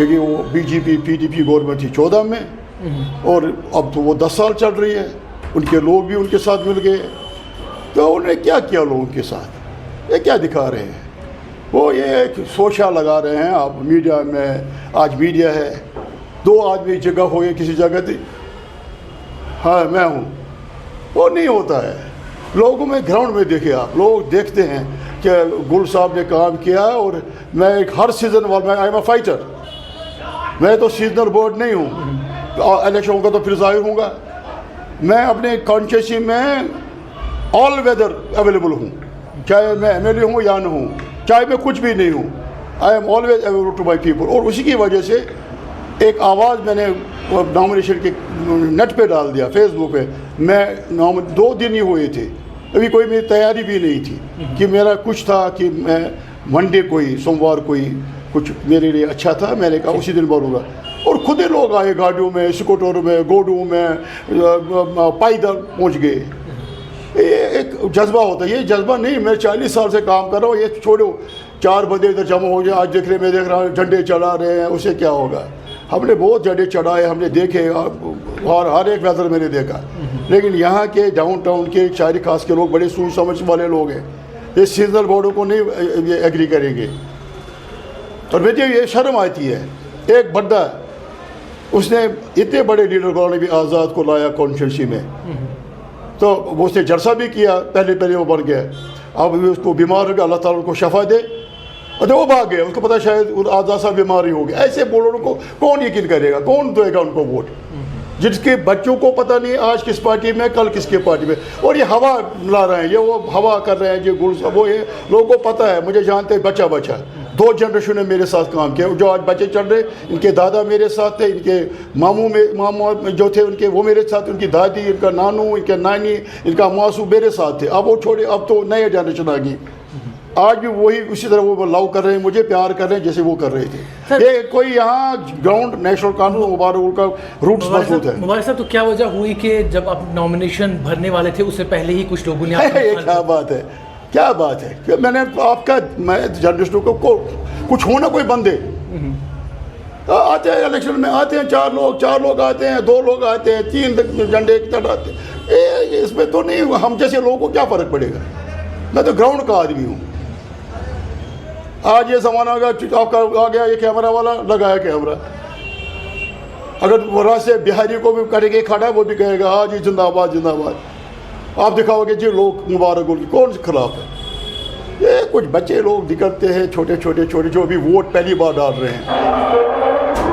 کیونکہ وہ BJP PDP government تھی 14 میں اور اب تو وہ 10 سال چل رہی ہے. ان کے لوگ بھی ان کے ساتھ مل گئے. تو انہوں نے کیا کیا لوگوں کے ساتھ؟ یہ کیا دکھا رہے ہیں؟ وہ یہ ایک سوچا لگا رہے ہیں. آپ میڈیا میں آج میڈیا ہے, 2 آدمی جگہ ہو گئے کسی جگہ تھی, ہاں میں ہوں, وہ نہیں ہوتا ہے. لوگوں میں گراؤنڈ میں دیکھے آپ, لوگ دیکھتے ہیں کہ گل صاحب نے کام کیا اور میں ایک ہر سیزن والا, میں آئی ایم اے فائٹر, میں تو سیزنل بورڈ نہیں ہوں, الیکشن ہوگا تو پھر ظاہر ہوں گا. میں اپنے کانسٹیچوئنسی میں آل ویدر اویلیبل ہوں, چاہے میں MLA ہوں یا نہ ہوں, چاہے میں کچھ بھی نہیں ہوں. I am always available to my people. اور اسی کی وجہ سے ایک آواز میں نے نامنیشن کے نیٹ پہ ڈال دیا, فیس بک پہ. میں 2 دن ہی ہوئے تھے, ابھی کوئی میری تیاری بھی نہیں تھی کہ میرا کچھ تھا کہ میں منڈے کو ہی, سوموار کو ہی کچھ میرے لیے اچھا تھا, میں نے کہا اسی دن بھروں گا. اور خود ہی لوگ آئے, گاڑیوں میں, اسکوٹروں میں, گوڈوں میں, پائیدل پہنچ گئے. یہ ایک جذبہ ہوتا ہے, یہ جذبہ نہیں. میں 40 سال سے کام کر رہا ہوں, یہ چھوڑو 4 بندے ادھر جمع ہو گئے, آج دیکھ رہے, میں دیکھ رہا ہوں جھنڈے چڑھا رہے ہیں, اسے کیا ہوگا؟ ہم نے بہت جھنڈے چڑھائے, ہم نے دیکھے, اور ہر ایک ویدر میں نے دیکھا. لیکن یہاں کے ڈاؤن ٹاؤن کے شہری خاص کے لوگ بڑے سوچ سمجھ والے لوگ ہیں, یہ سیزنل بورڈوں کو نہیں ایگری کریں گے. اور مجھے یہ شرم آتی ہے, ایک بندہ اس نے اتنے بڑے لیڈر کو بھی آزاد کو لایا کانسٹیچوئنسی میں, تو وہ اس نے جلسہ بھی کیا, پہلے وہ بن گیا. اب اس کو بیمار ہو گیا, اللہ تعالیٰ ان کو شفا دے, اور وہ بھاگ گئے. اس کو پتا شاید آزاد صاحب بیماری ہو گئی. ایسے بولوں کو کون یقین کرے گا, کون دے گا ان کو ووٹ, جس کے بچوں کو پتہ نہیں آج کس پارٹی میں, کل کس کے پارٹی میں. اور یہ ہوا لا رہے ہیں, یہ وہ ہوا کر رہے ہیں, جو وہ یہ لوگوں کو پتہ ہے. مجھے جانتے ہیں بچہ 2 جنریشن نے میرے ساتھ کام کیا. جو آج بچے چل رہے, ان کے دادا میرے ساتھ تھے, ان کے ماموں جو تھے ان کے, وہ میرے ساتھ, ان کی دادی, ان کا نانو, ان کے نانی, ان کا ماسو میرے ساتھ تھے. اب وہ چھوڑے, اب تو نئے جنریشن آ گئی. آج بھی وہی اسی طرح وہ لو کر رہے ہیں, مجھے پیار کر رہے ہیں جیسے وہ کر رہے تھے. یہ کوئی یہاں گراؤنڈ نیشنل قانون مبارک کا روٹس مضبوط ہے. مبارک صاحب, تو کیا وجہ ہوئی کہ جب آپ نامنیشن بھرنے والے تھے اس سے پہلے ہی کچھ لوگوں نے کیا بات ہے, کیا بات ہے کہ میں نے آپ کا, میں جرنلسٹوں کو کچھ ہونا, کوئی بندے آتے ہیں الیکشن میں, آتے ہیں 4 لوگ آتے ہیں, 2 لوگ آتے ہیں, 3 جھنڈے چڑھاتے ہیں. اس میں تو نہیں, ہم جیسے لوگوں کو کیا فرق پڑے گا؟ میں تو گراؤنڈ کا آدمی ہوں. آج یہ زمانہ آپ کا آ گیا, یہ کیمرہ والا لگایا کیمرہ, اگر وہ راستے بہاری کو بھی کرے گے کھڑا, وہ بھی کہے گا ہاں جی زندہ آباد زندہ آباد. آپ دکھاؤ گے جی لوگ مبارک گل کون سے خلاف ہے؟ یہ کچھ بچے لوگ نکلتے ہیں چھوٹے جو بھی ووٹ پہلی بار ڈال رہے ہیں,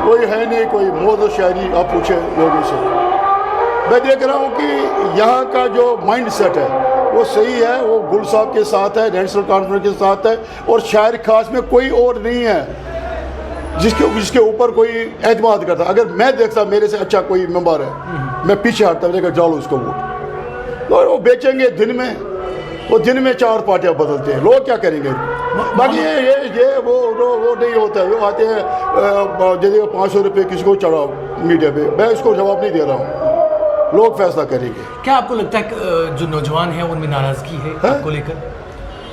کوئی ہے نہیں, کوئی موضوع شاعری آپ پوچھیں لوگوں سے. میں دیکھ رہا ہوں کہ یہاں کا جو مائنڈ سیٹ ہے وہ صحیح ہے, وہ گل صاحب کے ساتھ ہے, نیشنل کانفرنس کے ساتھ ہے, اور شاعر خاص میں کوئی اور نہیں ہے جس کے اوپر کوئی اعتماد کرتا. اگر میں دیکھتا میرے سے اچھا کوئی ممبر ہے, میں پیچھے ہٹتا, میں نے کہا ڈالو اس کو ووٹ. اور وہ بیچیں گے دن میں, وہ دن میں 4 پارٹیاں بدلتے ہیں, لوگ کیا کریں گے؟ باقی یہ وہ نہیں ہوتا ہے. وہ آتے ہیں جیسے 500 روپے کسی کو چڑھاؤ میڈیا پہ, میں اس کو جواب نہیں دے رہا ہوں, لوگ فیصلہ کریں گے. کیا آپ کو لگتا ہے جو نوجوان ہیں ان میں ناراضگی ہے آپ کو لے کر؟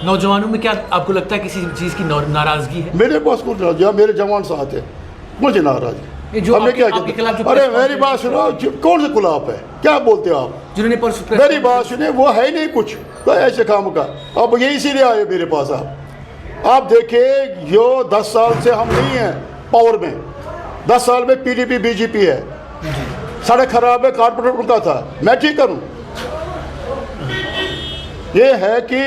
نوجوانوں میں کیا آپ کو لگتا ہے کسی چیز کی ناراضگی ہے؟ میرے پاس کچھ نہ, میرے جوان ساتھ ہیں, مجھے ناراض. ہم نے کیا کیا؟ ارے میری بات سنو, کون سے خلاف ہے, کیا بولتے ہو آپ؟ جنہوں نے میری بات سنیں, وہ ہے نہیں کچھ ایسے کام کا. اب یہ اسی لیے آئے میرے پاس. آپ دیکھیں جو 10 سال سے ہم نہیں ہیں پاور میں, 10 سال میں PDP BJP ہے, سڑک خراب ہے, کارپوریٹر ان کا تھا, میں ٹھیک کروں. یہ ہے کہ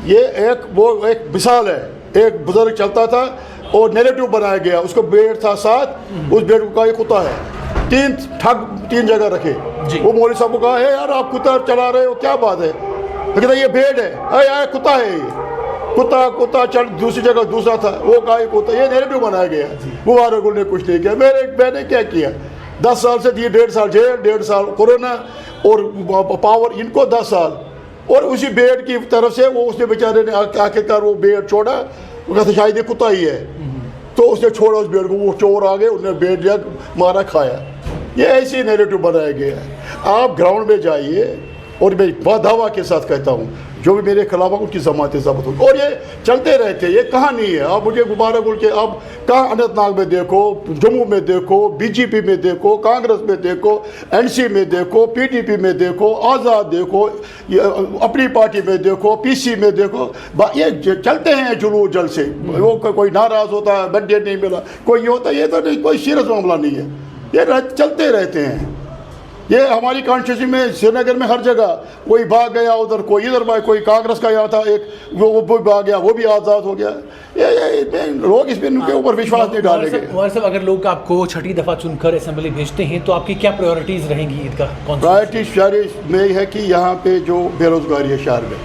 یہ ایک مثال ہے, ایک بزرگ چلتا تھا اور نیریٹو بنایا گیا, اس کو بیڑ تھا ساتھ, اس بیڑ کا ایک کتا ہے, 3 جگہ رکھے. وہ مولوی صاحب کو کہا ہے یار آپ کتا چلا رہے ہو, کیا بات ہے؟ کہتا یہ بھیڑ ہے, اے کتا ہے, یہ کتا چل دوسری جگہ دوسرا تھا, وہ کہا یہ کتا, یہ نیریٹو بنایا گیا. مبارک گل نے کچھ نہیں کیا, میں نے کیا کیا؟ 10 سال سے 1.5 سال جیل, 1.5 سال کورونا, اور پاور ان کو 10 سال. اور اسی بیڑ کی طرف سے وہ اس نے بیچارے نے آخرکار وہ بیڑ چھوڑا, وہ کہتے شاید یہ کتا ہی ہے, تو اس نے چھوڑا اس بیڑ کو. وہ چور آ گئے, انہوں نے بیڑ لیا, مارا, کھایا. یہ ایسی نیریٹو بنایا گیا ہے. آپ گراؤنڈ میں جائیے, اور میں دعویٰ کے ساتھ کہتا ہوں جو بھی میرے خلاف ان کی ضمانتیں ضبط ہوگی. اور یہ چلتے رہتے, یہ کہانی ہے. آپ مجھے مبارک گل کے اب کہاں اننت ناگ میں دیکھو, جموں میں دیکھو, بی جے پی میں دیکھو, کانگریس میں دیکھو, این سی میں دیکھو, پی ڈی پی میں دیکھو, آزاد دیکھو, اپنی پارٹی میں دیکھو, پی سی میں دیکھو, یہ چلتے ہیں جلوس جل سے. وہ کوئی ناراض ہوتا ہے, مینڈیٹ نہیں ملا, کوئی یہ ہوتا ہے, یہ تو نہیں, کوئی سیریس معاملہ نہیں ہے. یہ چلتے رہتے ہیں. یہ ہماری کانسٹیٹیوشن میں سری نگر میں ہر جگہ کوئی بھاگ گیا ادھر, کوئی ادھر بھاگ, کوئی کانگریس کا یہاں تھا ایک, وہ بھاگ گیا, وہ بھی آزاد ہو گیا. یہ لوگ اس کے اوپر وشواس نہیں ڈالیں گے. عمر صاحب, اگر لوگ آپ کو چھٹی دفعہ چن کر اسمبلی بھیجتے ہیں تو آپ کی کیا پرائیورٹیز رہیں گی عید کا؟ پرائیورٹی شہر میں یہ ہے کہ یہاں پہ جو بے روزگاری ہے شہر میں,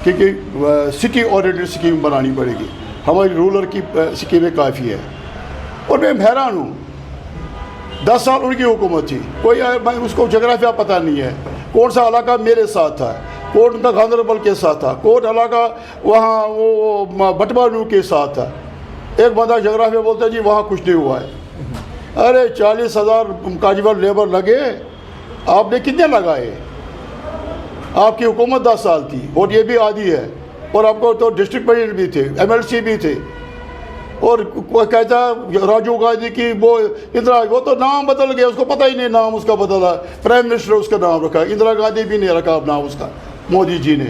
کیونکہ سٹی اورینٹڈ اسکیم بنانی پڑے گی. ہماری رولر کی اسکیمیں کافی ہے. اور میں حیران ہوں, 10 سال ان کی حکومت تھی, کوئی اس کو جغرافیہ پتہ نہیں ہے, کون سا علاقہ میرے ساتھ تھا, کون کا گاندربل کے ساتھ تھا, کون علاقہ وہاں وہ بٹمانو کے ساتھ تھا. ایک بندہ جغرافیہ بولتا ہے جی وہاں کچھ نہیں ہوا ہے. ارے 40,000 کاجول لیبر لگے, آپ نے کتنے لگائے؟ آپ کی حکومت 10 سال تھی, اور یہ بھی آدھی ہے, اور آپ کو تو ڈسٹرکٹ پریزیڈنٹ بھی تھے, ایم ایل سی بھی تھے. اور کوئی کہتا ہے راجیو گاندھی کی وہ اندرا, وہ تو نام بدل گیا, اس کو پتہ ہی نہیں نام اس کا بدلا, پرائم منسٹر اس کا نام رکھا. اندرا گاندھی بھی نہیں رکھا اب نام اس کا, مودی جی نے.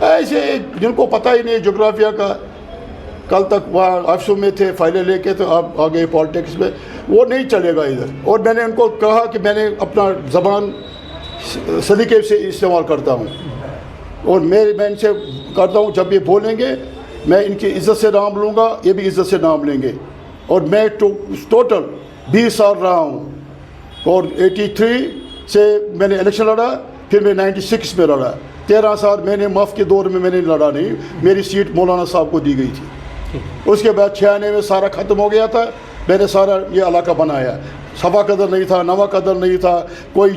ایسے جن کو پتہ ہی نہیں جغرافیہ کا, کل تک وہاں آفسوں میں تھے فائلیں لے کے, تو آپ آگے پالیٹکس میں, وہ نہیں چلے گا ادھر. اور میں نے ان کو کہا کہ میں نے اپنا زبان سلیقے سے استعمال کرتا ہوں, اور میں ان سے کرتا ہوں جب یہ بولیں گے میں ان کی عزت سے نام لوں گا, یہ بھی عزت سے نام لیں گے. اور میں ٹوٹل 20 سال رہا ہوں, اور 83 سے میں نے الیکشن لڑا, پھر میں 96 میں لڑا. 13 سال میں نے مف کے دور میں نے لڑا نہیں, میری سیٹ مولانا صاحب کو دی گئی تھی. اس کے بعد 96 میں سارا ختم ہو گیا تھا, میں نے سارا یہ علاقہ بنایا. صفا قدر نہیں تھا, نوا قدر نہیں تھا, کوئی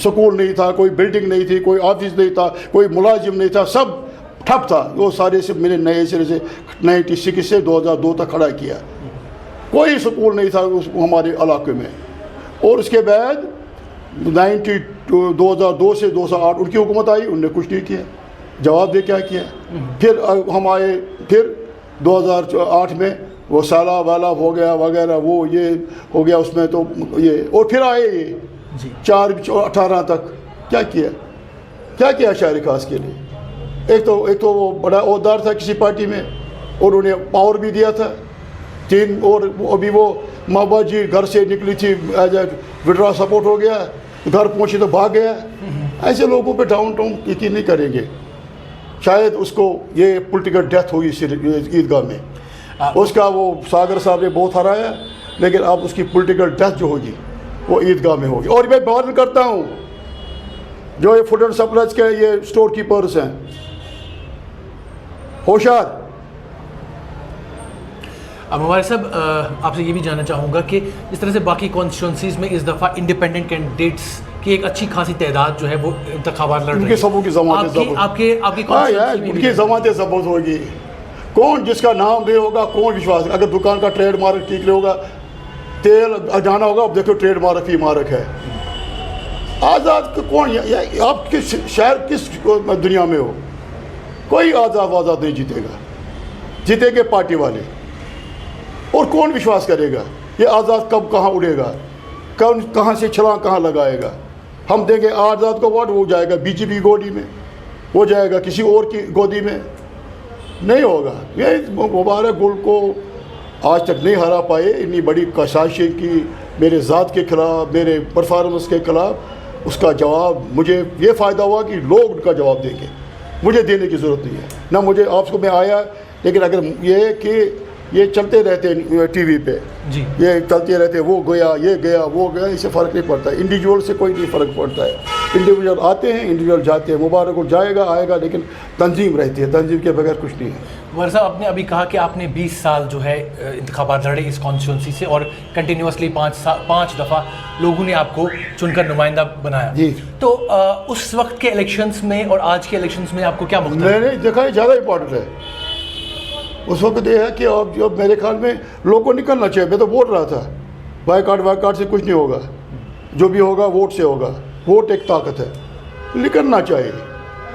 سکول نہیں تھا, کوئی بلڈنگ نہیں تھی, کوئی آفس نہیں تھا, کوئی ملازم نہیں تھا, سب ٹھپ تھا. وہ سارے سے میں نے نئے سرے سے 96 سے 2002 تک کھڑا کیا. کوئی سکول نہیں تھا ہمارے علاقے میں. اور اس کے بعد 2002 سے 2008 ان کی حکومت آئی, انہوں نے کچھ نہیں کیا. جواب دے کیا کیا؟ پھر ہم آئے, پھر 2008 میں وہ سالہ والا ہو گیا وغیرہ, وہ یہ ہو گیا اس میں تو یہ, اور پھر آئے یہ 4-18 تک. کیا کیا شہری خاص کے لیے؟ ایک تو وہ بڑا عہدیدار تھا کسی پارٹی میں, اور انہیں پاور بھی دیا تھا 3, اور ابھی وہ مابا جی گھر سے نکلی تھی, ایز اے وڈرا سپورٹ ہو گیا, گھر پہنچی تو بھاگ گیا. ایسے لوگوں پہ ڈاؤن ٹاؤن یقین نہیں کریں گے. شاید اس کو یہ پولیٹیکل ڈیتھ ہوئی عیدگاہ میں, اس کا وہ ساگر صاحب نے بہت ہرایا, لیکن اب اس کی پولیٹیکل ڈیتھ جو ہوگی وہ عیدگاہ میں ہوگی. اور میں بات کرتا ہوں جو یہ فوڈ اینڈ سپلائز کے یہ اسٹور کیپرز ہیں, ہوشیار. اب ہمارے صاحب آپ سے یہ بھی جاننا چاہوں گا کہ اس طرح سے باقی کانسٹیٹوئنسیز میں اس دفعہ انڈیپینڈنٹ کینڈیڈیٹس کی ایک اچھی خاصی تعداد جو ہے وہ انتخابات لڑ رہی ہے. ان کے سبوں کی ضمانتیں ان کی ضمانتیں ضبط ہوگی. کون جس کا نام نہیں ہوگا کون وشواس, اگر دکان کا ٹریڈ مارک ٹھیک نہیں ہوگا, تیل جانا ہوگا, اب دیکھو ٹریڈ مارک ہی مارک ہے. آزاد کون, آپ کس شہر کس دنیا میں ہو, کوئی آزاد نہیں جیتے گا, جیتے گے پارٹی والے. اور کون وشواس کرے گا یہ آزاد کب کہاں اڑے گا, کہاں سے چھلانگ کہاں لگائے گا. ہم دیں گے آزاد کو ووٹ, وہ جائے گا بی جے پی گودی میں, وہ جائے گا کسی اور کی گودی میں, نہیں ہوگا. یہ مبارک گل کو آج تک نہیں ہرا پائے, اتنی بڑی کشاشیں کی میرے ذات کے خلاف, میرے پرفارمنس کے خلاف. اس کا جواب مجھے یہ فائدہ ہوا کہ لوگ ان کا جواب دیں گے, مجھے دینے کی ضرورت نہیں ہے. نہ مجھے آپ کو میں آیا, لیکن اگر یہ کہ یہ چلتے رہتے ٹی وی پہ, جی یہ چلتے رہتے, وہ گیا یہ گیا وہ گیا, اس سے فرق نہیں پڑتا. انڈیویجول سے کوئی نہیں فرق پڑتا ہے. انڈیویجول آتے ہیں, انڈیویجول جاتے ہیں. مبارک جائے گا آئے گا, لیکن تنظیم رہتی ہے, تنظیم کے بغیر کچھ نہیں ہے. عمر صاحب, آپ نے ابھی کہا کہ آپ نے 20 سال جو ہے انتخابات لڑے اس کانسٹیٹوئنسی سے, اور کنٹینیوسلی 5 دفعہ لوگوں نے آپ کو چن کر نمائندہ بنایا. جی, تو اس وقت کے الیکشنز میں اور آج کے الیکشنز میں آپ کو کیا مختلف؟ میں نے دیکھا ہے زیادہ امپورٹنٹ ہے. اس وقت یہ ہے کہ اب جو میرے خیال میں لوگوں کو نکلنا چاہیے. میں تو بول رہا تھا بائی کارڈ سے کچھ نہیں ہوگا, جو بھی ہوگا ووٹ سے ہوگا. ووٹ ایک طاقت ہے, نکلنا چاہیے.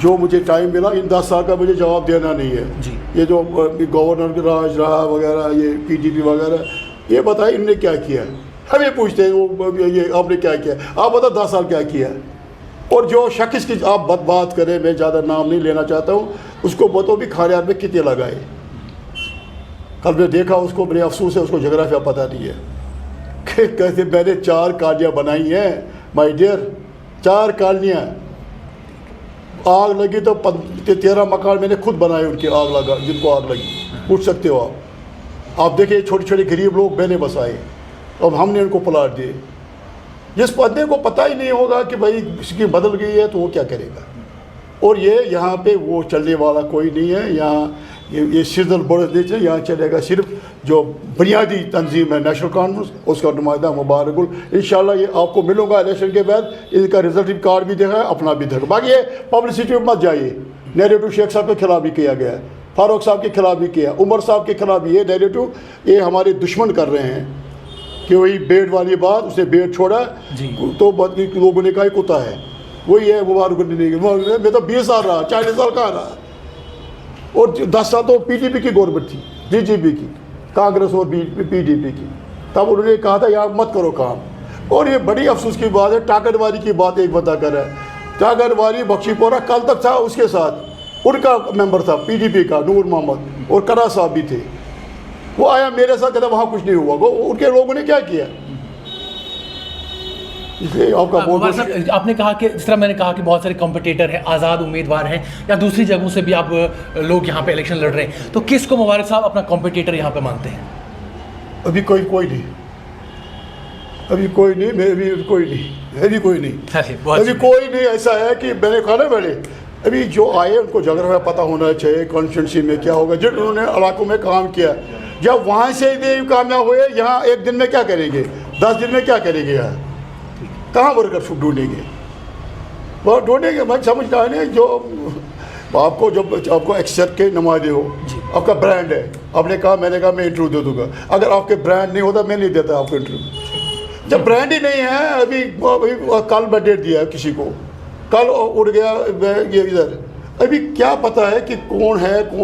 جو مجھے ٹائم ملا ان 10 سال کا مجھے جواب دینا نہیں ہے. جی یہ جو گورنر راج رہا وغیرہ یہ پی ڈی پی وغیرہ یہ بتائیں ان نے کیا کیا. ہمیں پوچھتے ہیں وہ یہ آپ نے کیا کیا, آپ بتا 10 سال کیا کیا. اور جو شخص کی آپ بات کریں, میں زیادہ نام نہیں لینا چاہتا ہوں, اس کو بتاؤ بھی کھانے میں کتنے لگائے. کل میں دیکھا اس کو, بڑے افسوس ہے اس کو جغرافیہ پتہ نہیں ہے. کہتے میں نے 4 کالونیاں بنائی ہیں مائی ڈیئر, 4 کالونیاں. آگ لگی تو 13 مکان میں نے خود بنائے ان کی, آگ لگا جن کو آگ لگی. پوچھ سکتے ہو آپ. آپ دیکھیں چھوٹے چھوٹے غریب لوگ میں نے بسائے, اب ہم نے ان کو پلاٹ دیے. جس بندے کو پتہ ہی نہیں ہوگا کہ بھائی اس کی بدل گئی ہے تو وہ کیا کرے گا. اور یہ یہاں پہ وہ چلنے والا کوئی نہیں ہے. یہاں یہ سیزنل بورڈ دیکھیں, یہاں چلے گا صرف جو بنیادی تنظیم ہے نیشنل کانفرنس, اس کا نمائندہ مبارک گل. انشاءاللہ یہ آپ کو ملوں گا الیکشن کے بعد, ان کا ریزلٹ کارڈ بھی دیکھا ہے, اپنا بھی دیکھا. باقی یہ پبلسٹی مت جائیے. نیریٹو شیخ صاحب کے خلاف بھی کیا گیا ہے, فاروق صاحب کے خلاف بھی کیا, عمر صاحب کے خلاف بھی. یہ نیریٹو یہ ہمارے دشمن کر رہے ہیں کہ وہی بیٹ والی بات, اس نے بیٹ چھوڑا تو لوگوں نے کہا کتا ہے. وہی ہے مبارک گل نہیں, میں تو 20 سال رہا, 40 سال کہاں رہا. اور 10 سال تو پی ڈی پی کی گورنمنٹ تھی, جی جی پی کی, کانگریس اور پی ڈی پی کی. تب انہوں نے کہا تھا یہاں مت کرو کام. اور یہ بڑی افسوس کی بات ہے, ٹاکر کی بات ایک بتا کر ہے. ٹاکر بخشی پورہ کل تک تھا اس کے ساتھ, ان کا ممبر تھا پی ڈی پی کا نور محمد, اور کرا صاحب بھی تھے. وہ آیا میرے ساتھ, کہتا وہاں کچھ نہیں ہوا. ان کے لوگوں نے کیا کیا. آپ نے کہا کہ جس طرح میں نے کہا کہ بہت سارے کمپٹیٹر ہیں, آزاد امیدوار ہیں, یا دوسری جگہوں سے بھی آپ لوگ یہاں پہ الیکشن لڑ رہے ہیں, تو کس کو مبارک صاحب اپنا کمپٹیٹر یہاں پہ مانتے ہیں؟ ابھی کوئی نہیں, ابھی کوئی نہیں, میں ابھی کوئی نہیں, ابھی کوئی نہیں, ابھی کوئی نہیں. ایسا ہے کہ میں نے کہا نا پہلے, ابھی جو آئے ان کو جغرافیہ پتہ ہونا چاہیے کانسٹیٹوئنسی میں کیا ہوگا. جن انہوں نے علاقوں میں کام کیا, جب وہاں سے کامیاب ہوئے, یہاں ایک دن میں کیا کریں گے, 10 دن میں کیا کریں گے, یہاں کہاں ورکر ڈھونڈیں گے. وہ ڈھونڈیں گے, میں سمجھتا ہے نہیں. جو آپ کو جب آپ کو ایکسیپٹ کے نمائندے ہو, آپ کا برانڈ ہے, آپ نے کہا, میں نے کہا میں انٹرویو دے دوں گا. اگر آپ کے برانڈ نہیں ہوتا میں نہیں دیتا آپ کو انٹرویو. جب برانڈ ہی نہیں ہے, ابھی کل میں ڈیٹ دیا ہے کسی کو, کل اڑ گیا یہ ادھر. ابھی کیا پتہ ہے کہ کون ہے کون